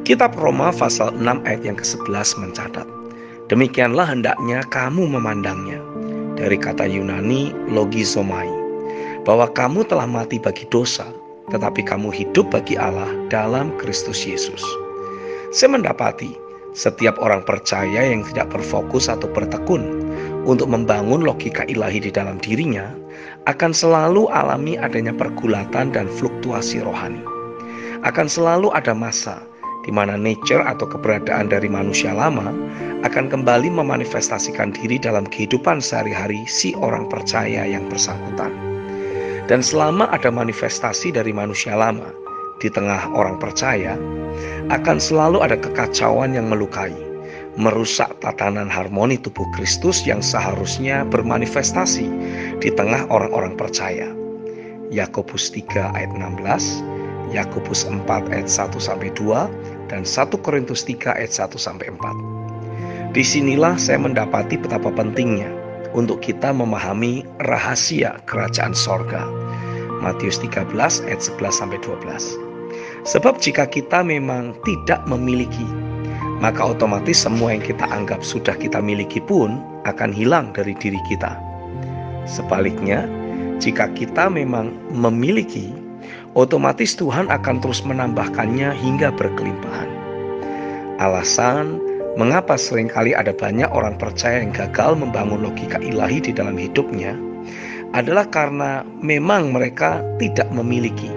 Kitab Roma pasal 6 ayat yang ke-11 mencatat, demikianlah hendaknya kamu memandangnya, dari kata Yunani logizomai, bahwa kamu telah mati bagi dosa, tetapi kamu hidup bagi Allah dalam Kristus Yesus. Saya mendapati setiap orang percaya yang tidak berfokus atau bertekun untuk membangun logika ilahi di dalam dirinya akan selalu alami adanya pergulatan dan fluktuasi rohani. Akan selalu ada masa di mana nature atau keberadaan dari manusia lama akan kembali memanifestasikan diri dalam kehidupan sehari-hari si orang percaya yang bersangkutan. Dan selama ada manifestasi dari manusia lama di tengah orang percaya, akan selalu ada kekacauan yang melukai, merusak tatanan harmoni tubuh Kristus yang seharusnya bermanifestasi di tengah orang-orang percaya. Yakobus 3 ayat 16, Yakobus 4 ayat 1-2, dan 1 Korintus 3 ayat 1-4. Disinilah saya mendapati betapa pentingnya untuk kita memahami rahasia kerajaan sorga. Matius 13 ayat 11-12. Sebab jika kita memang tidak memiliki, maka otomatis semua yang kita anggap sudah kita miliki pun akan hilang dari diri kita. Sebaliknya, jika kita memang memiliki, otomatis Tuhan akan terus menambahkannya hingga berkelimpahan. Alasan mengapa seringkali ada banyak orang percaya yang gagal membangun logika ilahi di dalam hidupnya adalah karena memang mereka tidak memiliki,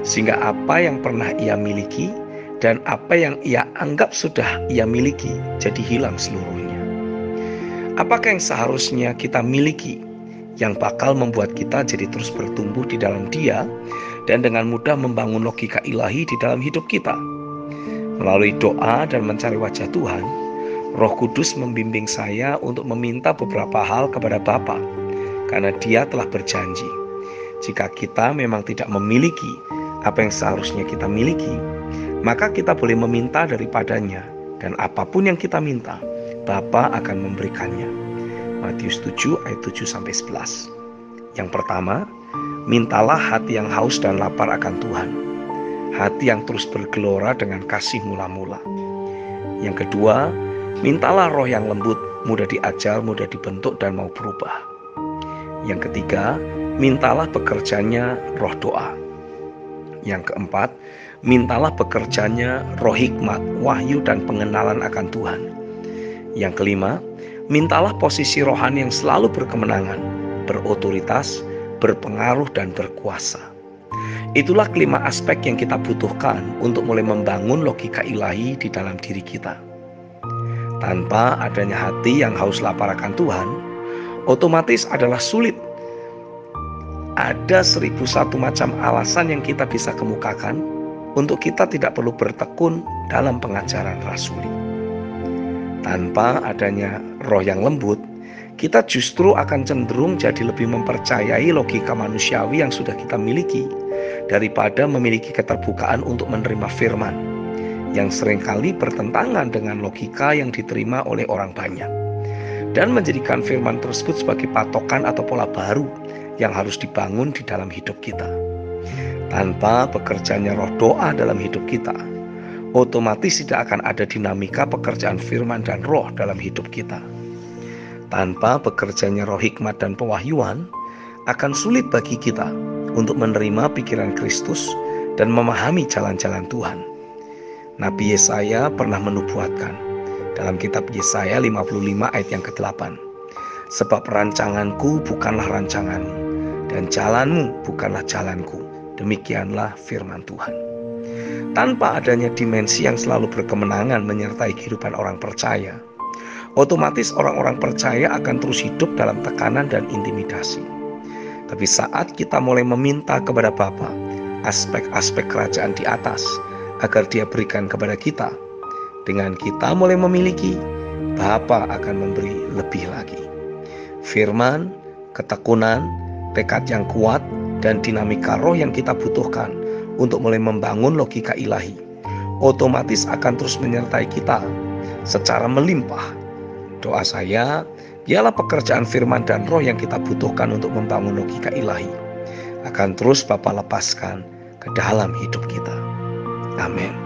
sehingga apa yang pernah ia miliki dan apa yang ia anggap sudah ia miliki jadi hilang seluruhnya. Apakah yang seharusnya kita miliki yang bakal membuat kita jadi terus bertumbuh di dalam Dia dan dengan mudah membangun logika ilahi di dalam hidup kita? Melalui doa dan mencari wajah Tuhan, Roh Kudus membimbing saya untuk meminta beberapa hal kepada Bapa, karena Dia telah berjanji, jika kita memang tidak memiliki apa yang seharusnya kita miliki, maka kita boleh meminta daripadanya, dan apapun yang kita minta, Bapa akan memberikannya. Matius 7 ayat 7-11. Yang pertama, mintalah hati yang haus dan lapar akan Tuhan, hati yang terus bergelora dengan kasih mula-mula. Yang kedua, mintalah roh yang lembut, mudah diajar, mudah dibentuk, dan mau berubah. Yang ketiga, mintalah bekerjanya roh doa. Yang keempat, mintalah bekerjanya roh hikmat, wahyu, dan pengenalan akan Tuhan. Yang kelima, mintalah posisi rohani yang selalu berkemenangan, berotoritas, berpengaruh, dan berkuasa. Itulah kelima aspek yang kita butuhkan untuk mulai membangun logika ilahi di dalam diri kita. Tanpa adanya hati yang haus lapar akan Tuhan, otomatis adalah sulit. Ada 1001 macam alasan yang kita bisa kemukakan untuk kita tidak perlu bertekun dalam pengajaran rasuli. Tanpa adanya roh yang lembut, kita justru akan cenderung jadi lebih mempercayai logika manusiawi yang sudah kita miliki daripada memiliki keterbukaan untuk menerima firman yang seringkali bertentangan dengan logika yang diterima oleh orang banyak, dan menjadikan firman tersebut sebagai patokan atau pola baru yang harus dibangun di dalam hidup kita. Tanpa bekerjanya roh doa dalam hidup kita, otomatis tidak akan ada dinamika pekerjaan firman dan roh dalam hidup kita. Tanpa bekerjanya roh hikmat dan pewahyuan, akan sulit bagi kita untuk menerima pikiran Kristus dan memahami jalan-jalan Tuhan. Nabi Yesaya pernah menubuatkan dalam kitab Yesaya 55 ayat yang ke-8, sebab rancanganku bukanlah rancanganmu, dan jalanmu bukanlah jalanku. Demikianlah firman Tuhan. Tanpa adanya dimensi yang selalu berkemenangan menyertai kehidupan orang percaya, otomatis orang-orang percaya akan terus hidup dalam tekanan dan intimidasi. Tapi saat kita mulai meminta kepada Bapa aspek-aspek kerajaan di atas agar Dia berikan kepada kita, dengan kita mulai memiliki, Bapa akan memberi lebih lagi. Firman, ketekunan, tekad yang kuat, dan dinamika roh yang kita butuhkan untuk mulai membangun logika ilahi, otomatis akan terus menyertai kita secara melimpah. Doa saya, biarlah pekerjaan firman dan roh yang kita butuhkan untuk membangun logika ilahi akan terus Bapa lepaskan ke dalam hidup kita. Amin.